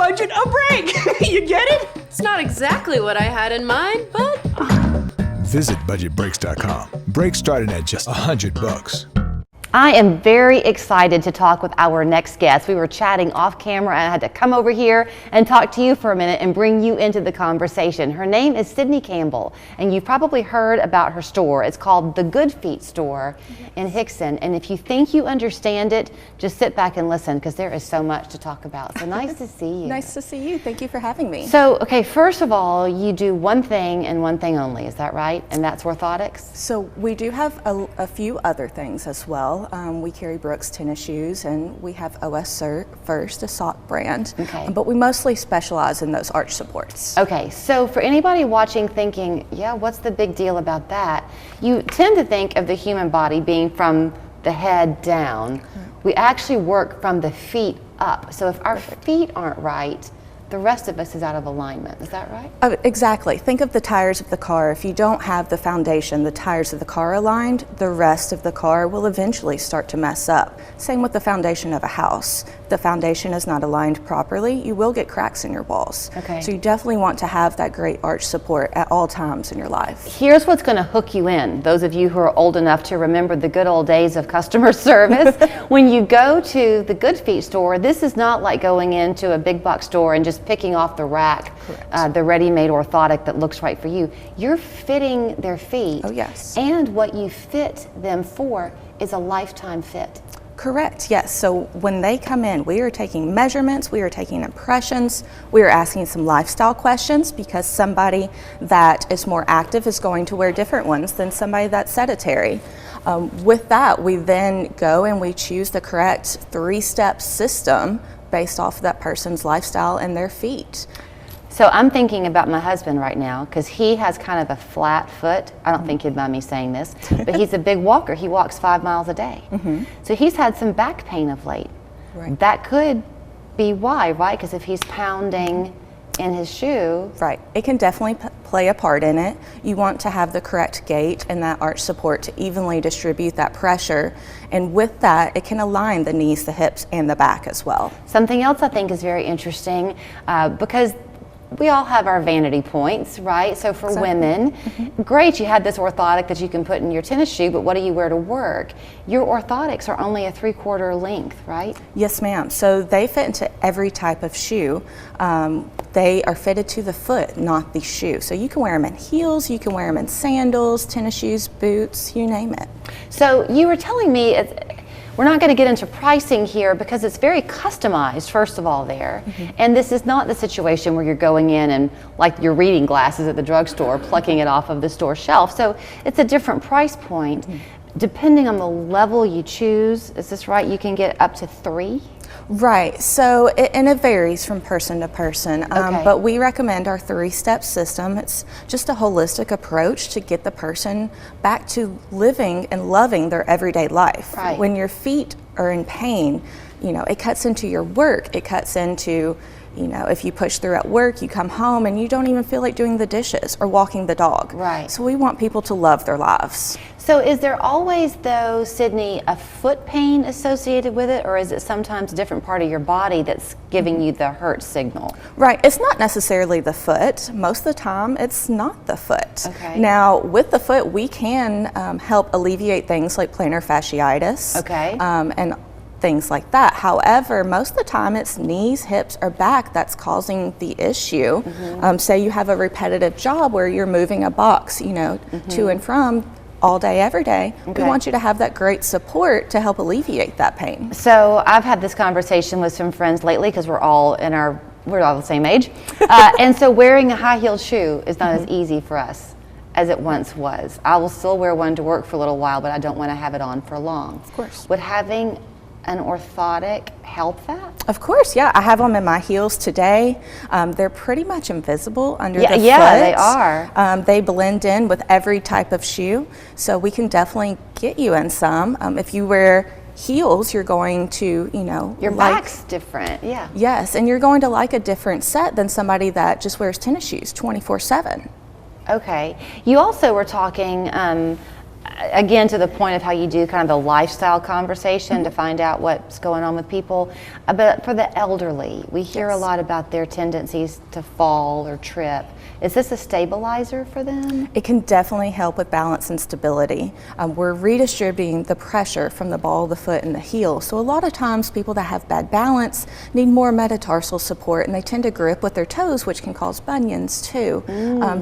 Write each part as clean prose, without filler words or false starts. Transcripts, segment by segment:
budget a break. You get it? It's not exactly what I had in mind, but... Visit budgetbreaks.com. Breaks starting at just $100. I am very excited to talk with our next guest. We were chatting off camera and I had to come over here and talk to you for a minute and bring you into the conversation. Her name is Sydney Campbell, and you've probably heard about her store. It's called The Good Feet Store in Hickson. And if you think you understand it, just sit back and listen, because there is so much to talk about. So nice to see you. Nice to see you. Thank you for having me. So, okay, first of all, you do one thing and one thing only, is that right? And that's orthotics? So we do have a few other things as well. We carry Brooks tennis shoes, and we have OS First, a sock brand. Okay. But we mostly specialize in those arch supports. Okay, so for anybody watching thinking, yeah, what's the big deal about that? You tend to think of the human body being from the head down. We actually work from the feet up. So if our feet aren't right, the rest of us is out of alignment. Is that right? Oh, exactly. Think of the tires of the car. If you don't have the foundation, the tires of the car aligned, the rest of the car will eventually start to mess up. Same with the foundation of a house. If the foundation is not aligned properly, you will get cracks in your walls. Okay. So you definitely want to have that great arch support at all times in your life. Here's what's going to hook you in. Those of you who are old enough to remember the good old days of customer service, when you go to the Good Feet store, this is not like going into a big box store and just picking off the rack the ready-made orthotic that looks right for you. You're fitting their feet. Oh, yes. And what you fit them for is a lifetime fit. Correct, yes. So when they come in, we are taking measurements, we are taking impressions, we are asking some lifestyle questions, because somebody that is more active is going to wear different ones than somebody that's sedentary. With that, we then go and we choose the correct 3-step system based off of that person's lifestyle and their feet. So I'm thinking about my husband right now, because he has kind of a flat foot. I don't think he'd mind me saying this, but he's a big walker. He walks 5 miles a day. So he's had some back pain of late. Right. That could be why, right? Because if he's pounding in his shoe. Right, it can definitely play a part in it. You want to have the correct gait and that arch support to evenly distribute that pressure. And with that, it can align the knees, the hips, and the back as well. Something else I think is very interesting, because we all have our vanity points, right? So for women, great, you had this orthotic that you can put in your tennis shoe, but what do you wear to work? Your orthotics are only a 3/4 length, right? Yes, ma'am. So they fit into every type of shoe. They are fitted to the foot, not the shoe. So you can wear them in heels, you can wear them in sandals, tennis shoes, boots, you name it. So you were telling me, we're not going to get into pricing here because it's very customized, first of all, there. And this is not the situation where you're going in and, like your reading glasses at the drugstore, plucking it off of the store shelf. So it's a different price point. Depending on the level you choose, is this right? You can get up to 3? Right, so and it varies from person to person, Okay. but we recommend our 3-step system. It's just a holistic approach to get the person back to living and loving their everyday life. Right. When your feet are in pain, you know, it cuts into your work, it cuts into, you know, if you push through at work, you come home and you don't even feel like doing the dishes or walking the dog. Right. So we want people to love their lives. So is there always, though, Sydney, a foot pain associated with it, or is it sometimes a different part of your body that's giving you the hurt signal? Right, it's not necessarily the foot. Most of the time, it's not the foot. Okay. Now, with the foot, we can help alleviate things like plantar fasciitis. Okay. And things like that. However, most of the time it's knees, hips, or back that's causing the issue. Say you have a repetitive job where you're moving a box, you know, to and from all day, every day. Okay. We want you to have that great support to help alleviate that pain. So I've had this conversation with some friends lately, because we're all the same age. And so wearing a high-heeled shoe is not as easy for us as it once was. I will still wear one to work for a little while, but I don't want to have it on for long. Of course. Would having an orthotic help that? Of course, yeah. I have them in my heels today. They're pretty much invisible under the foot. Yeah, they are. They blend in with every type of shoe, so we can definitely get you in some. If you wear heels, you're going to, you know, your back's different, yeah. Yes, and you're going to like a different set than somebody that just wears tennis shoes 24/7. Okay. You also were talking again, to the point of how you do kind of the lifestyle conversation to find out what's going on with people. But for the elderly, we hear a lot about their tendencies to fall or trip. Is this a stabilizer for them? It can definitely help with balance and stability. We're redistributing the pressure from the ball of the foot and the heel. So a lot of times people that have bad balance need more metatarsal support, and they tend to grip with their toes, which can cause bunions too.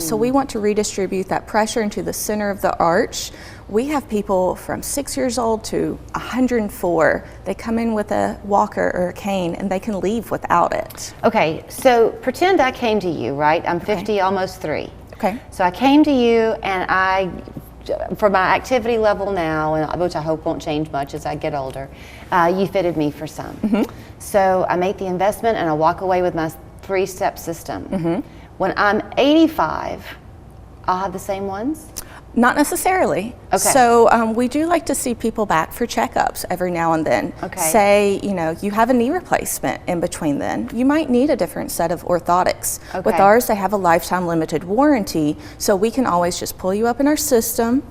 So we want to redistribute that pressure into the center of the arch. We have people from 6 years old to 104. They come in with a walker or a cane and they can leave without it. Okay, so pretend I came to you, right? I'm 50, almost 3. Okay. So I came to you and for my activity level now, and which I hope won't change much as I get older, you fitted me for some. So I make the investment and I walk away with my 3-step system. When I'm 85, I'll have the same ones? Not necessarily. Okay. So we do like to see people back for checkups every now and then. Okay. Say, you have a knee replacement in between then. You might need a different set of orthotics. Okay. With ours, they have a lifetime limited warranty, so we can always just pull you up in our system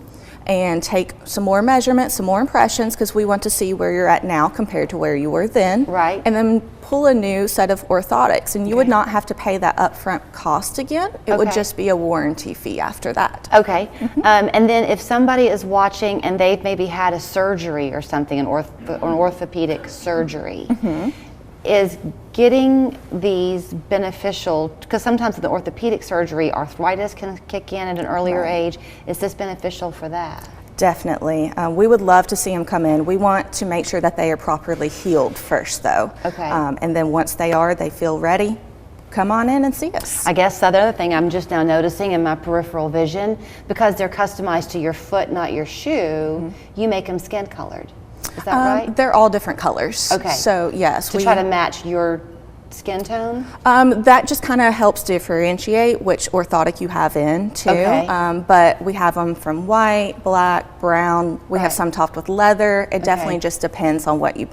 and take some more measurements, some more impressions, because we want to see where you're at now compared to where you were then. Right. And then pull a new set of orthotics, and you would not have to pay that upfront cost again. It would just be a warranty fee after that. Okay. And then if somebody is watching and they've maybe had a surgery or something, an orthopedic surgery, is getting these beneficial, because sometimes in the orthopedic surgery, arthritis can kick in at an earlier age. Is this beneficial for that? Definitely. We would love to see them come in. We want to make sure that they are properly healed first, though. Okay. And then once they feel ready, come on in and see us. I guess the other thing I'm just now noticing in my peripheral vision, because they're customized to your foot, not your shoe, you make them skin colored. Is that right? They're all different colors. Okay. So yes, To try to match your skin tone? That just kind of helps differentiate which orthotic you have in too. Okay. But we have them from white, black, brown. We have some topped with leather. It definitely just depends on what you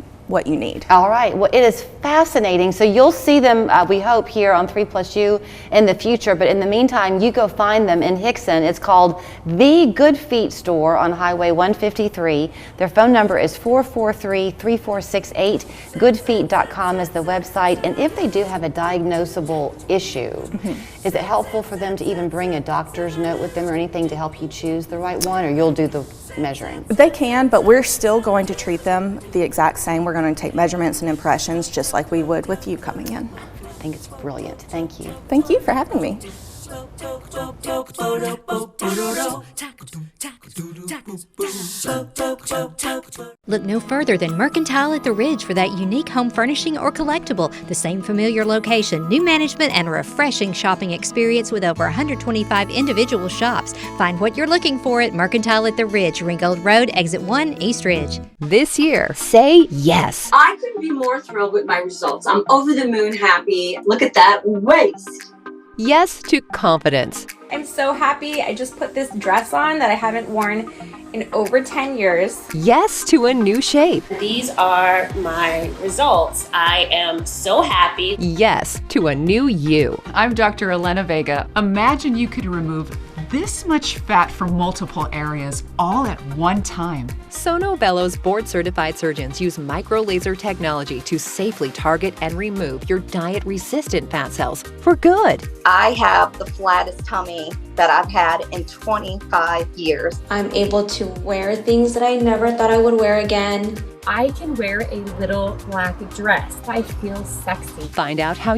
need. All right. Well, it is fascinating. So you'll see them, we hope, here on 3+U in the future. But in the meantime, you go find them in Hickson. It's called The Good Feet Store on Highway 153. Their phone number is 443-3468. Goodfeet.com is the website. And if they do have a diagnosable issue, is it helpful for them to even bring a doctor's note with them or anything to help you choose the right one, or you'll do the measuring? They can, but we're still going to treat them the exact same. We're going to take measurements and impressions just like we would with you coming in. I think it's brilliant. Thank you. Thank you for having me. Look no further than Mercantile at the Ridge for that unique home furnishing or collectible. The same familiar location, new management, and a refreshing shopping experience with over 125 individual shops. Find what you're looking for at Mercantile at the Ridge, Ringgold Road, Exit 1, East Ridge. This year, say yes. I couldn't be more thrilled with my results. I'm over the moon happy. Look at that waist. Yes to confidence. I'm so happy. I just put this dress on that I haven't worn in over 10 years. Yes to a new shape. These are my results. I am so happy. Yes to a new you. I'm Dr. Elena Vega. Imagine you could remove this much fat from multiple areas all at one time. Sono Bello's board-certified surgeons use micro-laser technology to safely target and remove your diet-resistant fat cells for good. I have the flattest tummy that I've had in 25 years. I'm able to wear things that I never thought I would wear again. I can wear a little black dress. I feel sexy. Find out how